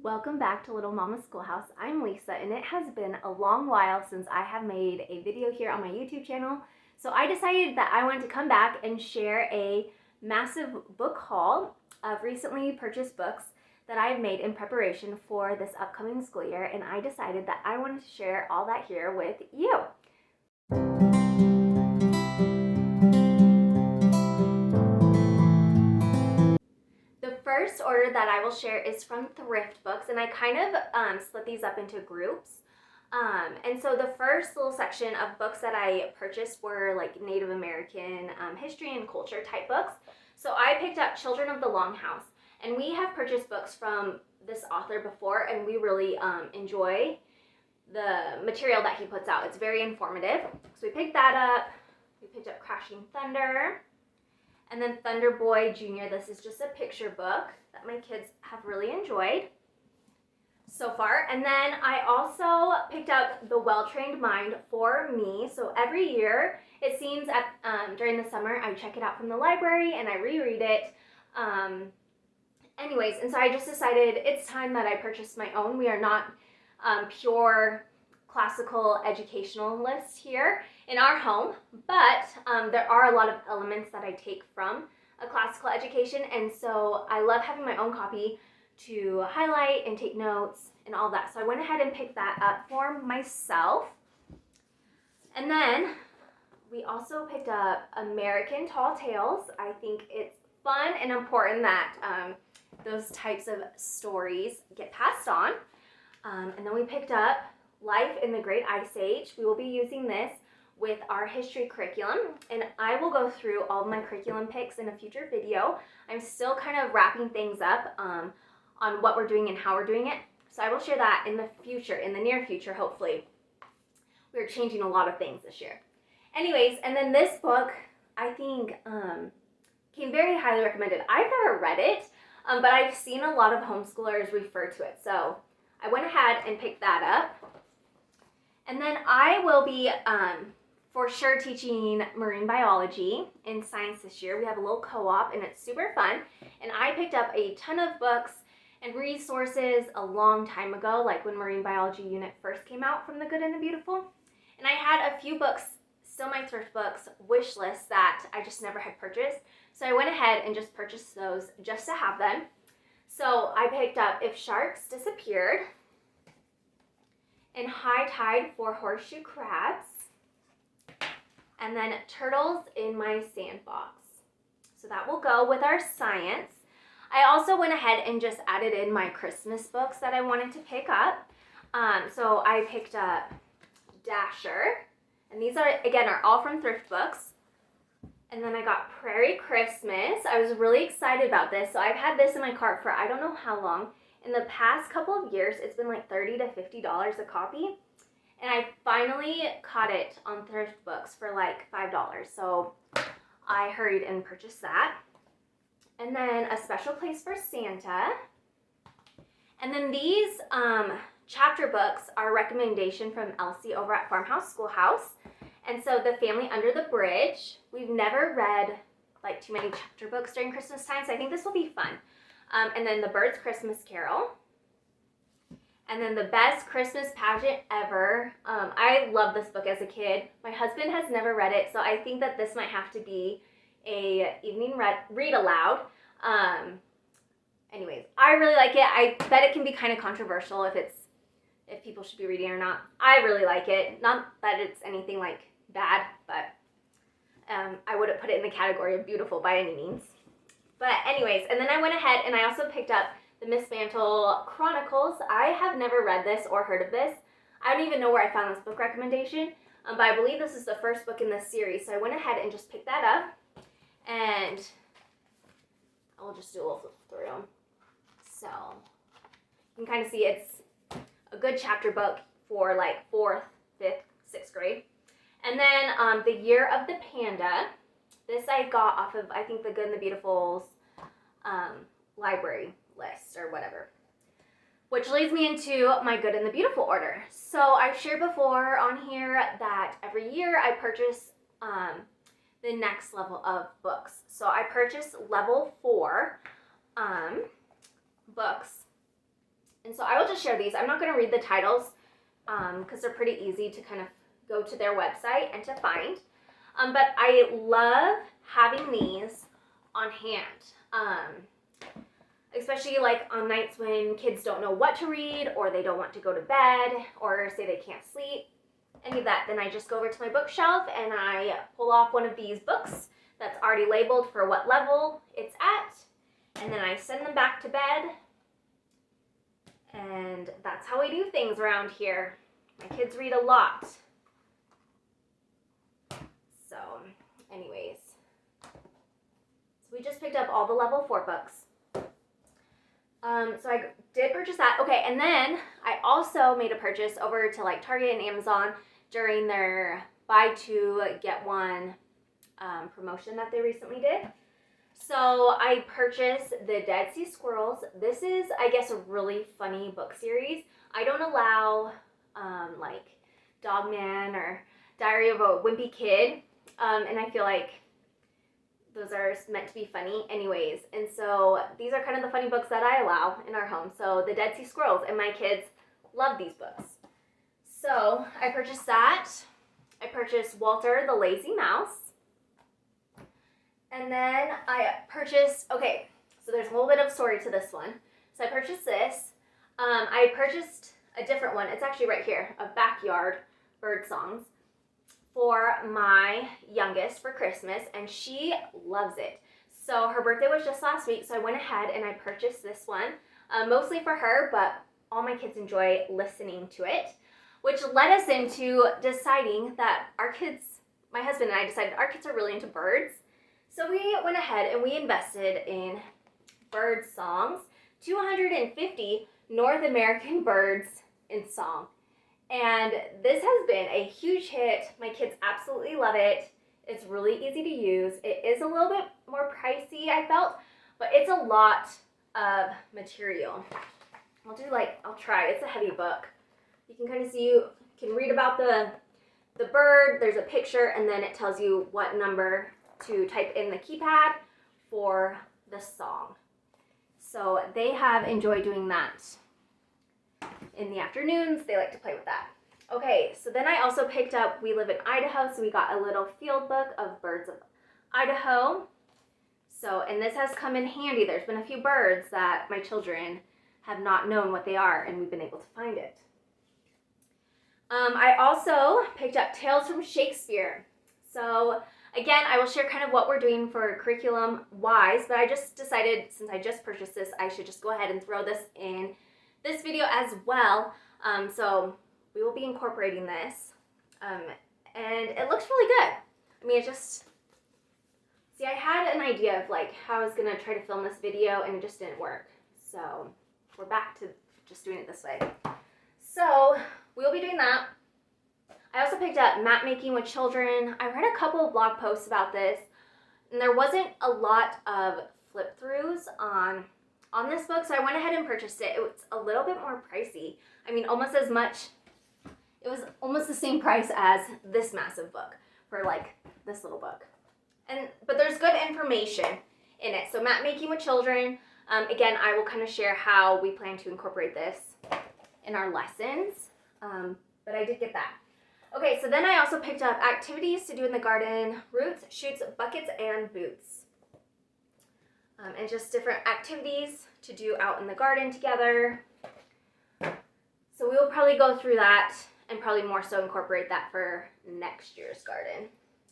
Welcome back to Little Mama Schoolhouse. I'm Lisa, and it has been a long while since I have made a video here on my YouTube channel. So I decided that I wanted to come back and share a massive book haul of recently purchased books that I've made in preparation for this upcoming school year, and I decided that I wanted to share all that here with you. The first order that I will share is from Thrift Books, and I kind of split these up into groups. And so the first little section of books that I purchased were like Native American history and culture type books. So I picked up Children of the Longhouse, and we have purchased books from this author before, and we really enjoy the material that he puts out. It's very informative. So we picked that up. We picked up Crashing Thunder. And then Thunder Boy Jr. This is just a picture book that my kids have really enjoyed so far. And then I also picked up The Well-Trained Mind for me. So every year, it seems during the summer, I check it out from the library and I reread it. Anyways, and so I just decided it's time that I purchased my own. We are not pure classical educationalists here in our home, but there are a lot of elements that I take from a classical education, and so I love having my own copy to highlight and take notes and all that. So I went ahead and picked that up for myself. And then we also picked up American Tall Tales. I think it's fun and important that those types of stories get passed on. And then we picked up Life in the Great Ice Age. We will be using this with our history curriculum, and I will go through all of my curriculum picks in a future video. I'm still kind of wrapping things up on what we're doing and how we're doing it, so I will share that in the future, in the near future, hopefully. We're changing a lot of things this year. Anyways, and then this book, I think, came very highly recommended. I've never read it, but I've seen a lot of homeschoolers refer to it, so I went ahead and picked that up. And then I will be for sure teaching marine biology in science this year. We have a little co-op and it's super fun. And I picked up a ton of books and resources a long time ago, like when marine biology unit first came out from The Good and the Beautiful. And I had a few books, still my Thrift Books wish list, that I just never had purchased. So I went ahead and just purchased those just to have them. So I picked up If Sharks Disappeared and High Tide for Horseshoe Crabs, and then Turtles in My Sandbox. So that will go with our science. I also went ahead and just added in my Christmas books that I wanted to pick up. So I picked up Dasher, and these are all from Thrift Books. And then I got Prairie Christmas. I was really excited about this. So I've had this in my cart for I don't know how long. In the past couple of years, it's been like $30 to $50 a copy. And I finally caught it on Thrift Books for like $5. So I hurried and purchased that. And then A Special Place for Santa. And then these chapter books are a recommendation from Elsie over at Farmhouse Schoolhouse. And so The Family Under the Bridge. We've never read like too many chapter books during Christmas time, so I think this will be fun. And then The Bird's Christmas Carol. And then The Best Christmas Pageant Ever. I love this book as a kid. My husband has never read it, so I think that this might have to be a evening read aloud. Anyways, I really like it. I bet it can be kind of controversial if people should be reading or not. I really like it. Not that it's anything like bad, but I wouldn't put it in the category of beautiful by any means. But anyways, and then I went ahead and I also picked up the Miss Mantle Chronicles. I have never read this or heard of this. I don't even know where I found this book recommendation, but I believe this is the first book in this series. So I went ahead and just picked that up, and I'll just do a little flip through. So you can kind of see it's a good chapter book for like 4th, 5th, 6th grade. And then The Year of the Panda. This I got off of, I think, The Good and the Beautiful's library list or whatever. Which leads me into my Good and the Beautiful order. So I've shared before on here that every year I purchase the next level of books. So I purchased level 4 books And so I will just share these. I'm not going to read the titles because they're pretty easy to kind of go to their website and to find. But I love having these on hand, especially like on nights when kids don't know what to read, or they don't want to go to bed, or say they can't sleep, any of that. Then I just go over to my bookshelf and I pull off one of these books that's already labeled for what level it's at, and then I send them back to bed. And that's how we do things around here. My kids read a lot. So, anyways. So we just picked up all the level 4 books. So I did purchase that. Okay, and then I also made a purchase over to like Target and Amazon during their buy 2 get 1 promotion that they recently did. So I purchased The Dead Sea Squirrels. This is, I guess, a really funny book series. I don't allow like Dogman or Diary of a Wimpy Kid, and I feel like those are meant to be funny anyways. And so these are kind of the funny books that I allow in our home. So The Dead Sea Squirrels, and my kids love these books. So I purchased that. I purchased Walter the Lazy Mouse. And then I purchased, okay, so there's a little bit of story to this one. So I purchased this. I purchased a different one. It's actually right here, a Backyard Bird Songs, for my youngest for Christmas, and she loves it. So her birthday was just last week, so I went ahead and I purchased this one, mostly for her, but all my kids enjoy listening to it, which led us into deciding that our kids, my husband and I decided our kids are really into birds. So we went ahead and we invested in bird songs, 250 North American birds in song. And this has been a huge hit. My kids absolutely love it. It's really easy to use. It is a little bit more pricey, I felt, but it's a lot of material. I'll try. It's a heavy book. You can kind of see, you can read about the bird. There's a picture, and then it tells you what number to type in the keypad for the song. So they have enjoyed doing that in the afternoons. They like to play with that. Okay, so then I also picked up, we live in Idaho, so we got a little field book of birds of Idaho. So, and this has come in handy. There's been a few birds that my children have not known what they are, and we've been able to find it. I also picked up Tales from Shakespeare. So again, I will share kind of what we're doing for curriculum-wise, but I just decided, since I just purchased this, I should just go ahead and throw this in this video as well. So we will be incorporating this, and it looks really good. I mean, see, I had an idea of like how I was gonna try to film this video, and it just didn't work. So we're back to just doing it this way. So we'll be doing that. I also picked up Map Making with Children. I read a couple of blog posts about this, and there wasn't a lot of flip-throughs on this book, so I went ahead and purchased it. It was a little bit more pricey. I mean, almost as much. It was almost the same price as this massive book for like this little book. But there's good information in it. So Map Making with Children. Again, I will kind of share how we plan to incorporate this in our lessons. But I did get that. Okay, so then I also picked up activities to do in the garden, roots, shoots, buckets, and boots. And just different activities to do out in the garden together. So we will probably go through that and probably more so incorporate that for next year's garden,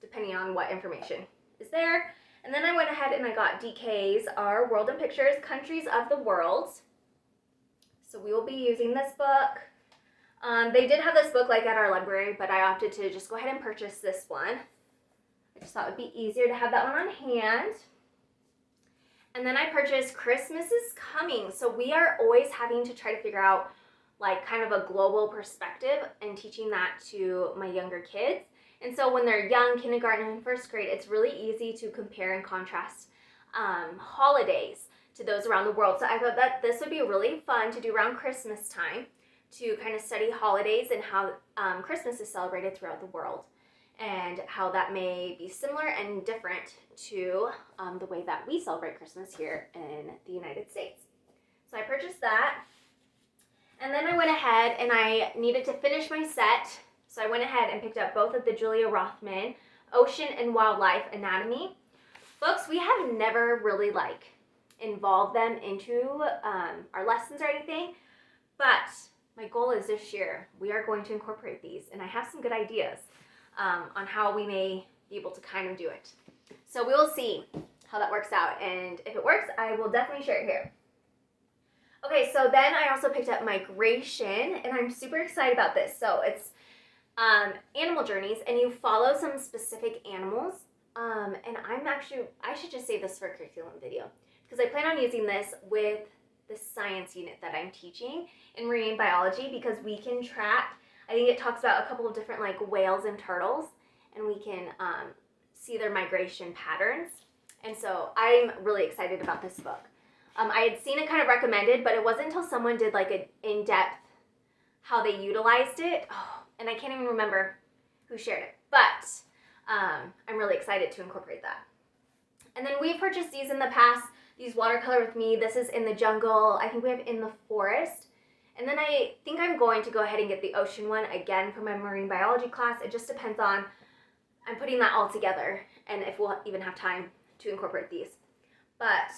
depending on what information is there. And then I went ahead and I got DK's, our World in Pictures, Countries of the World. So we will be using this book. They did have this book like at our library, but I opted to just go ahead and purchase this one. I just thought it would be easier to have that one on hand. And then I purchased Christmas is Coming. So we are always having to try to figure out like kind of a global perspective and teaching that to my younger kids. And so when they're young, kindergarten and first grade, it's really easy to compare and contrast holidays to those around the world. So I thought that this would be really fun to do around Christmas time, to kind of study holidays and how Christmas is celebrated throughout the world, and how that may be similar and different to the way that we celebrate Christmas here in the United States. So I purchased that. And then I went ahead and I needed to finish my set. So I went ahead and picked up both of the Julia Rothman Ocean and Wildlife Anatomy books. We have never really involved them into our lessons or anything, but my goal is this year we are going to incorporate these, and I have some good ideas on how we may be able to kind of do it. So we will see how that works out, and if it works, I will definitely share it here. Okay, so then I also picked up Migration, and I'm super excited about this. So it's animal journeys, and you follow some specific animals. And I should just save this for a curriculum video, because I plan on using this with the science unit that I'm teaching in marine biology, because we can track, I think it talks about a couple of different whales and turtles, and we can see their migration patterns. And so I'm really excited about this book. I had seen it kind of recommended, but it wasn't until someone did an in-depth how they utilized it. Oh, and I can't even remember who shared it, but I'm really excited to incorporate that. And then we purchased these in the past, these Watercolor With Me. This is In the Jungle. I think we have In the Forest. And then I think I'm going to go ahead and get the ocean one again for my marine biology class. It just depends on, I'm putting that all together and if we'll even have time to incorporate these. But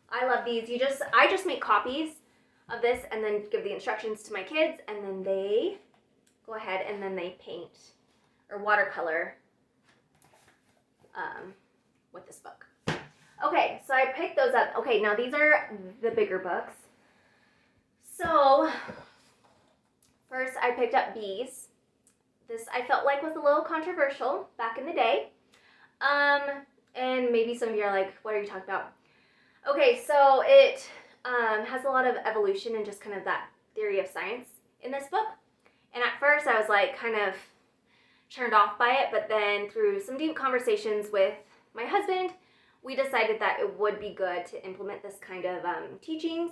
I love these. I just make copies of this and then give the instructions to my kids, and then they go ahead and then they paint or watercolor with this book. Okay, so I picked those up. Okay, now these are the bigger books. So first I picked up Bees. This I felt like was a little controversial back in the day. And maybe some of you are like, what are you talking about? Okay, so it has a lot of evolution and just kind of that theory of science in this book. And at first I was kind of turned off by it, but then through some deep conversations with my husband, we decided that it would be good to implement this kind of teachings.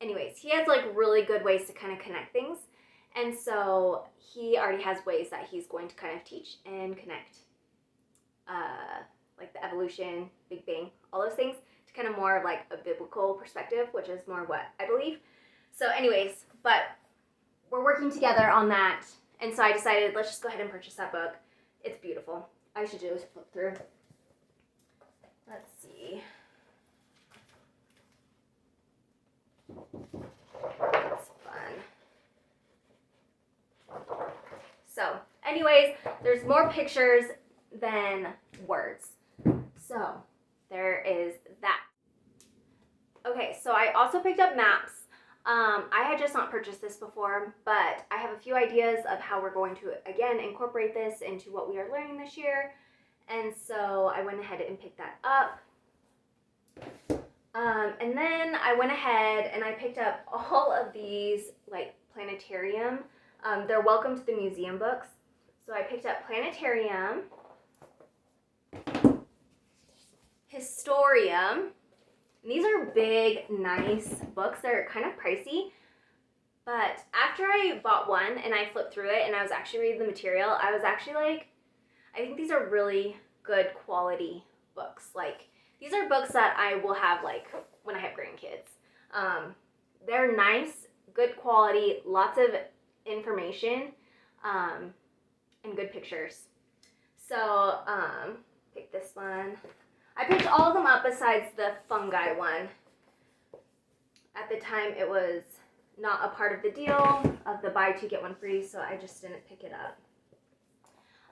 Anyways, he has really good ways to kind of connect things. And so he already has ways that he's going to kind of teach and connect the evolution, Big Bang, all those things to kind of more of a biblical perspective, which is more what I believe. So anyways, but we're working together on that. And so I decided, let's just go ahead and purchase that book. It's beautiful. I should do is flip through. Let's see. That's fun. So, anyways, there's more pictures than words. So, there is that. Okay, so I also picked up maps. I had just not purchased this before, but I have a few ideas of how we're going to, again, incorporate this into what we are learning this year. And so I went ahead and picked that up. And then I went ahead and I picked up all of these planetarium. They're Welcome to the Museum books. So I picked up Planetarium, Historium. And these are big, nice books. They're kind of pricey. But after I bought one and I flipped through it and I was actually reading the material, I was actually I think these are really good quality books. These are books that I will have when I have grandkids. They're nice, good quality, lots of information, and good pictures. So, pick this one. I picked all of them up besides the fungi one. At the time, it was not a part of the deal of the buy two get one free, so I just didn't pick it up.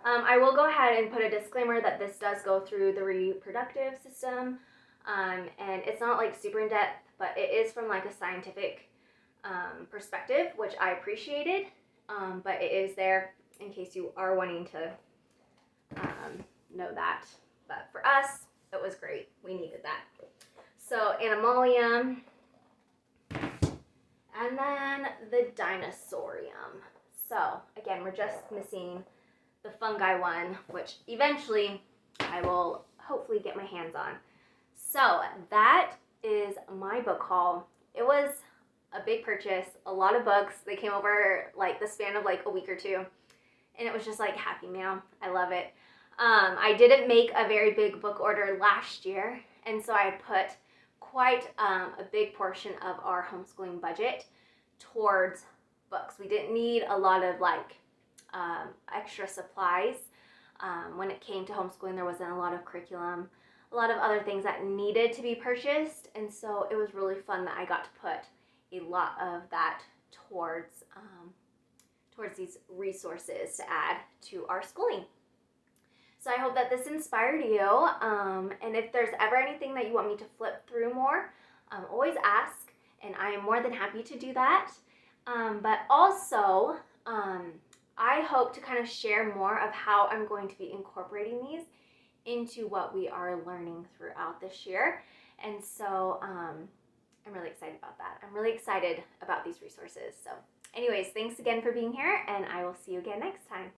I will go ahead and put a disclaimer that this does go through the reproductive system, and it's not super in depth, but it is from a scientific perspective, which I appreciated, but it is there in case you are wanting to know that. But for us, it was great. We needed that. So Animalium, and then the Dinosaurium. So again, we're just missing the fungi one, which eventually I will hopefully get my hands on. So that is my book haul. It was a big purchase, a lot of books. They came over the span of a week or two, and it was just happy meal. I love it. I didn't make a very big book order last year, and so I put quite a big portion of our homeschooling budget towards books. We didn't need a lot of extra supplies. When it came to homeschooling, there wasn't a lot of curriculum, a lot of other things that needed to be purchased, and so it was really fun that I got to put a lot of that towards these resources to add to our schooling. So I hope that this inspired you, and if there's ever anything that you want me to flip through more, always ask, and I am more than happy to do that. But also, I hope to kind of share more of how I'm going to be incorporating these into what we are learning throughout this year. And so I'm really excited about that. I'm really excited about these resources. So anyways, thanks again for being here, and I will see you again next time.